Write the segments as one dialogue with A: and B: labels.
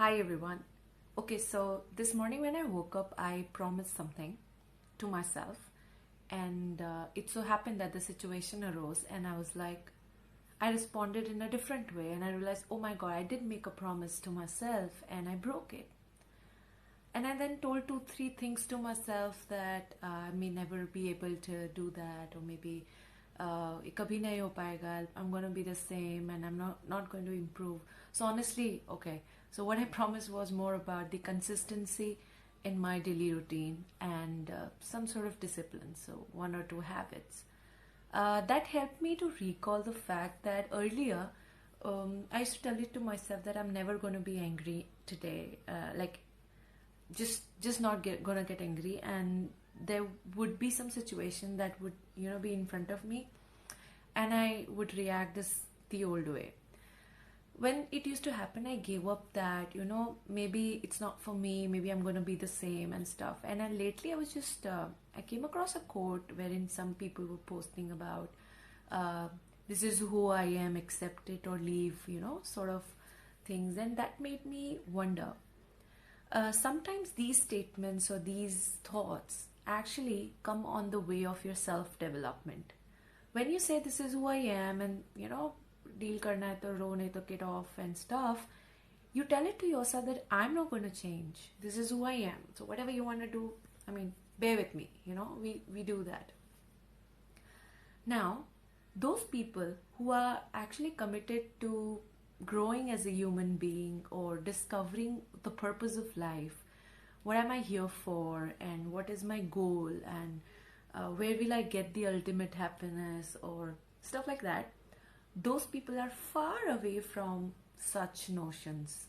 A: Hi everyone. Okay, so this morning when I woke up, I promised something to myself, and it so happened that the situation arose, and I was like, I responded in a different way, and I realized, oh my god, I did make a promise to myself, and I broke it. And I then told two, three things to myself that I may never be able to do that, or maybe kabhi nahi ho payega, I'm going to be the same and I'm not going to improve. So honestly, okay, so what I promised was more about the consistency in my daily routine and some sort of discipline, so one or two habits. That helped me to recall the fact that earlier I used to tell it to myself that I'm never going to be angry today. Just not gonna get angry, and there would be some situation that would be in front of me, and I would react the old way. When it used to happen, I gave up that maybe it's not for me, maybe I'm gonna be the same and stuff. And then lately I was just I came across a quote wherein some people were posting about this is who I am, accept it or leave, sort of things, and that made me wonder. Sometimes these statements or these thoughts actually come on the way of your self development. When you say this is who I am, and deal karna hai to ro nahi to get off and stuff, you tell it to yourself that I'm not going to change. This is who I am. So whatever you want to do, bear with me. We do that. Now, those people who are actually committed to growing as a human being or discovering the purpose of life, what am I here for, and what is my goal, and where will I get the ultimate happiness, or stuff like that, those people are far away from such notions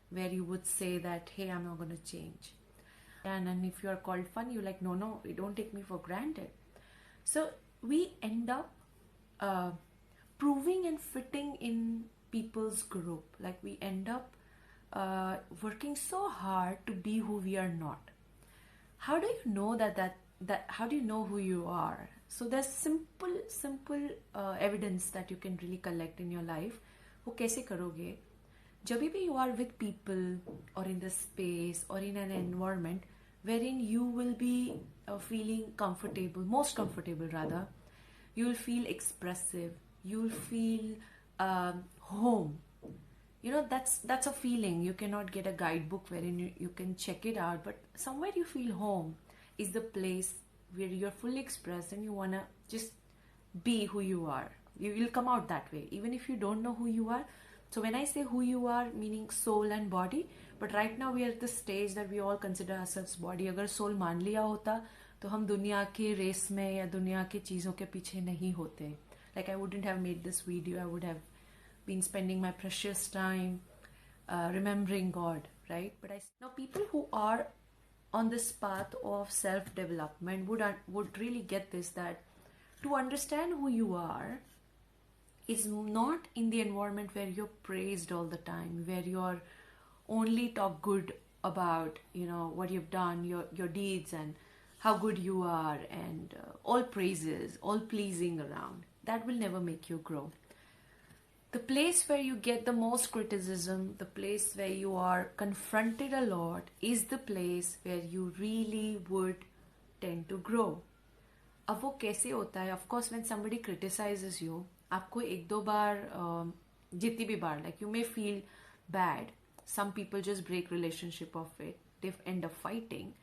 A: where you would say that, hey, I'm not going to change. And if you are called funny, you're like, no, don't take me for granted. So we end up proving and fitting in people's group. Like we end up working so hard to be who we are not. How do you know that how do you know who you are? So there's simple evidence that you can really collect in your life. वो कैसे करोगे? जब भी you are with people or in the space or in an environment wherein you will be feeling comfortable, most comfortable rather, you will feel expressive, you will feel home. That's a feeling. You cannot get a guidebook wherein you can check it out, but somewhere you feel home is the place where you're fully expressed and you want to just be who you are. You will come out that way even if you don't know who you are. So when I say who you are, meaning soul and body, but right now we are at the stage that we all consider ourselves body. अगर soul मान लिया होता तो हम दुनिया के race में या दुनिया की चीज़ों के पीछे नहीं होते. Like I wouldn't have made this video. I would have been spending my precious time remembering God, right? But now people who are on this path of self-development would really get this, that to understand who you are is not in the environment where you're praised all the time, where you're only talk good about what you've done, your deeds, and how good you are, and all praises, all pleasing around. That will never make you grow. The place where you get the most criticism, the place where you are confronted a lot, is the place where you really would tend to grow. अब वो कैसे होता है? Of course, when somebody criticizes you, आपको एक दो बार जितनी भी बार, like you may feel bad. Some people just break relationship of it. They end up fighting.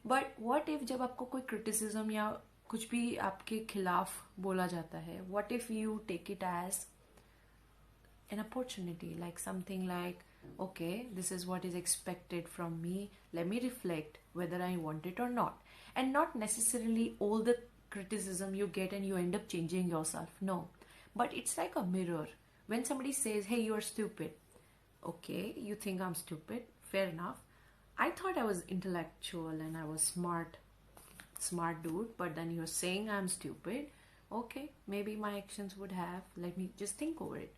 A: But what if जब आपको कोई criticism या कुछ भी आपके खिलाफ बोला जाता है, what if you take it as an opportunity, like something like, okay, this is what is expected from me, let me reflect whether I want it or not. And not necessarily all the criticism you get and you end up changing yourself, no, but it's like a mirror. When somebody says, hey, you're stupid, okay, you think I'm stupid, fair enough. I thought I was intellectual and I was smart dude, but then you're saying I'm stupid. Okay, maybe my actions would have, let me just think over it.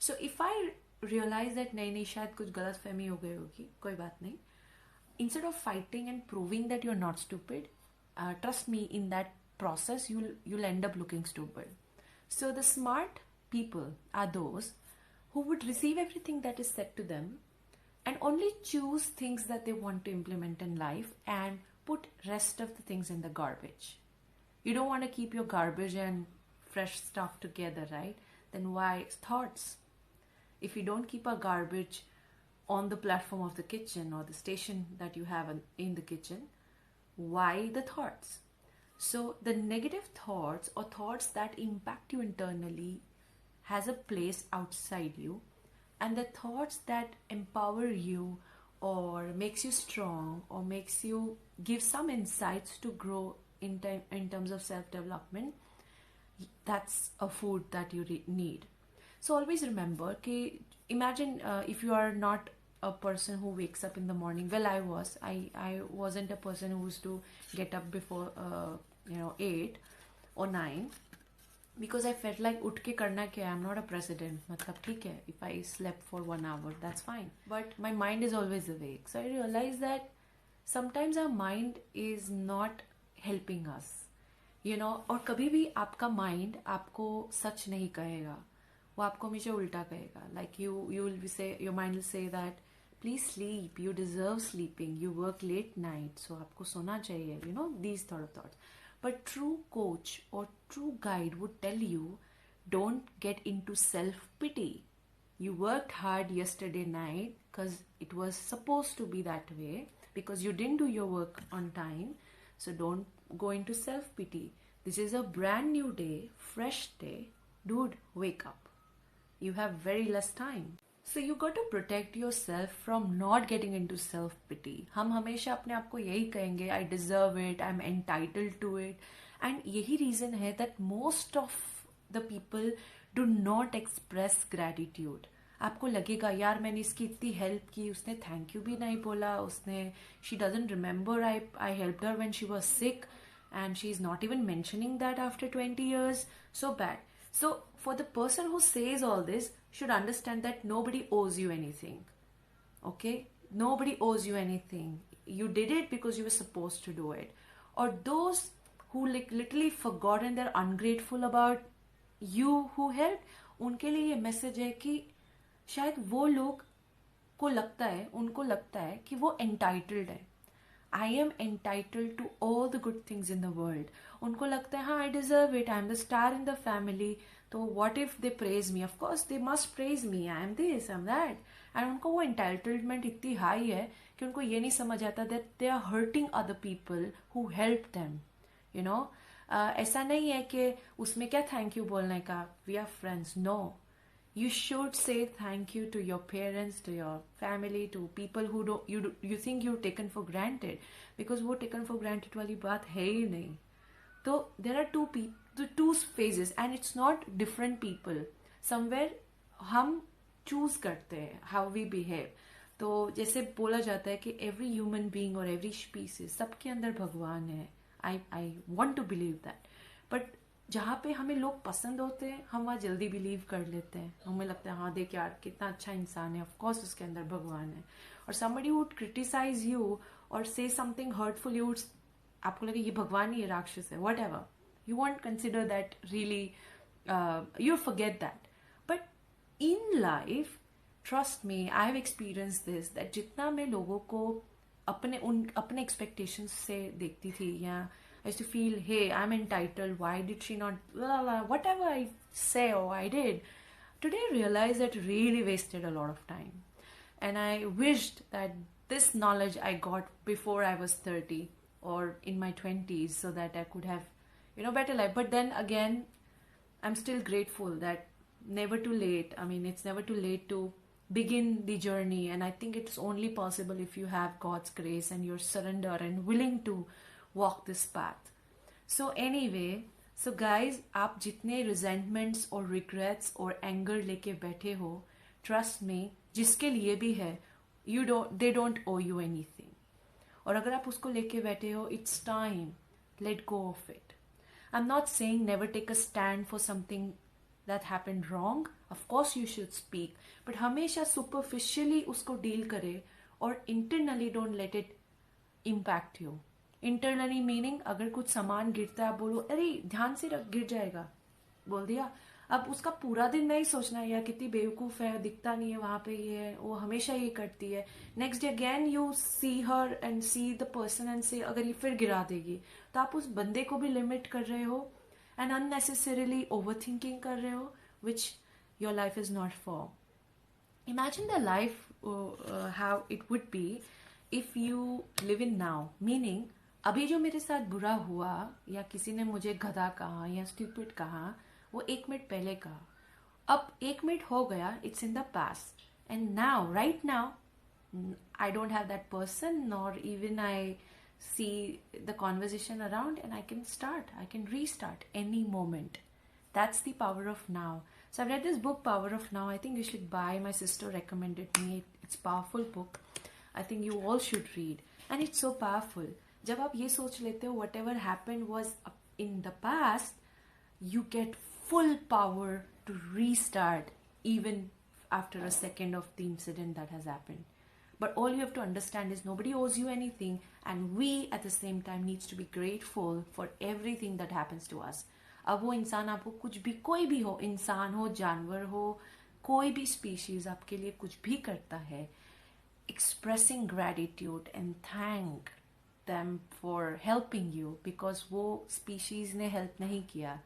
A: So if I realize that नहीं शायद कुछ गलत फहमी हो गई होगी, कोई बात नहीं, instead of fighting and proving that you're not stupid, trust me, in that process you'll end up looking stupid. So the smart people are those who would receive everything that is said to them and only choose things that they want to implement in life and put rest of the things in the garbage. You don't want to keep your garbage and fresh stuff together, right? Then why thoughts? If you don't keep a garbage on the platform of the kitchen or the station that you have in the kitchen, why the thoughts? So the negative thoughts or thoughts that impact you internally has a place outside you, and the thoughts that empower you or makes you strong or makes you give some insights to grow in terms of self-development, that's a food that you need. So always remember, okay, imagine if you are not a person who wakes up in the morning. Well, I wasn't a person who used to get up before 8 or 9, because I felt like उठ के करना क्या है, I'm not a president, मतलब ठीक है, if I slept for 1 hour that's fine, but my mind is always awake. So I realized that sometimes our mind is not helping us, और कभी भी आपका mind आपको सच नहीं कहेगा, वो आपको हमेशा उल्टा कहेगा. Like you will say, your mind will say that please sleep, you deserve sleeping, you work late night, so आपको सोना चाहिए, these sort of thoughts. But true coach or true guide would tell you, don't get into self-pity. You worked hard yesterday night because it was supposed to be that way, because you didn't do your work on time. So don't go into self-pity. This is a brand new day, fresh day. Dude, wake up. You have very less time. So you got to protect yourself from not getting into self-pity. हम हमेशा अपने आप को यही कहेंगे, I deserve it, I'm entitled to it. And यही reason है that most of the people do not express gratitude. आपको लगेगा यार मैंने इसकी इतनी हेल्प की, उसने थैंक यू भी नहीं बोला, she doesn't remember I helped her when she was sick, and she's not even mentioning that after 20 years. So bad. So for the person who says all this, should understand that nobody owes you anything. Okay? Nobody owes you anything. You did it because you were supposed to do it. Or those who literally forgotten, they're ungrateful about you who helped, उनके लिए ये message है कि शायद वो लोग उनको लगता है कि वो entitled है. I am entitled to all the good things in the world. उनको लगता है हाँ I deserve it, I am the star in the family. तो what if they praise me? Of course they must praise me. I am this, I am that. And उनको वो entitlement इतनी high है कि उनको ये नहीं समझ आता that they are hurting other people who helped them. ऐसा नहीं है कि उसमें क्या thank you बोलने का. We are friends. No. You should say thank you to your parents, to your family, to people who you think you've taken for granted, because वो taken for granted वाली बात है ही नहीं. So there are two phases, and it's not different people. Somewhere हम choose करते हैं how we behave. तो जैसे बोला जाता है कि every human being or every species, सबके अंदर भगवान है. I want to believe that. But जहाँ पे हमें लोग पसंद होते हैं, हम वहाँ जल्दी बिलीव कर लेते हैं. हमें लगता है हाँ देख यार कितना अच्छा इंसान है, ऑफ कोर्स उसके अंदर भगवान है. और somebody would criticize you or say something hurtful, you would, आपको लगे ये भगवान ही है, राक्षस है, whatever. You won't consider that really, you forget that. But in life, trust me, I have experienced this, that जितना मैं लोगों को अपने expectations से देखती थी, या I used to feel, hey, I'm entitled, why did she not, blah, blah, whatever I say or I did. Today I realized that really wasted a lot of time. And I wished that this knowledge I got before I was 30 or in my 20s, so that I could have, better life. But then again, I'm still grateful that never too late. I mean, it's never too late to begin the journey. And I think it's only possible if you have God's grace and you're surrender and willing to walk this path. So anyway, so guys, आप जितने resentments or regrets or anger लेके बैठे हो, trust me, जिसके लिए भी है, they don't owe you anything. और अगर आप उसको लेके बैठे हो, it's time, let go of it. I'm not saying never take a stand for something that happened wrong. Of course you should speak, but हमेशा superficially उसको deal करे, और internally don't let it impact you. Internally meaning, अगर कुछ सामान गिरता है, बोलो अरे ध्यान से रख, गिर जाएगा, बोल दिया. अब उसका पूरा दिन नहीं सोचना है यार कितनी बेवकूफ है, दिखता नहीं है वहां पे, ये है वो हमेशा ये करती है. Next day again you see her and see the person and से अगर ये फिर गिरा देगी, तो आप उस बंदे को भी लिमिट कर रहे हो एंड अननेसेसरीली ओवर थिंकिंग कर रहे हो, which your life is not for. Imagine the life, how it would be if you live in now. Meaning, अभी जो मेरे साथ बुरा हुआ या किसी ने मुझे गधा कहा या स्टूपिड कहा, वो 1 मिनट पहले कहा. अब 1 मिनट हो गया, it's in the past. And now, right now, I don't have that person, nor even I see the conversation around, and I can restart any moment. That's the power of now. So I've read this book, Power of Now. I think you should buy. My sister recommended me. It's a powerful book. I think you all should read. And it's so powerful. जब आप ये सोच लेते हो whatever happened was in the past, you get full power to restart even after a second of the incident that has happened. But all you have to understand is nobody owes you anything, and we at the same time needs to be grateful for everything that happens to us. अब वो इंसान आपको कुछ भी, कोई भी हो, इंसान हो, जानवर हो, कोई भी स्पीशीज आपके लिए कुछ भी करता है, expressing gratitude and thank them for helping you, because वो species ने help नहीं किया.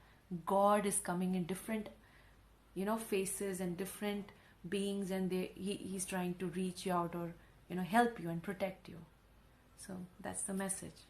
A: God is coming in different, faces and different beings, and he's trying to reach you out or, help you and protect you. So that's the message.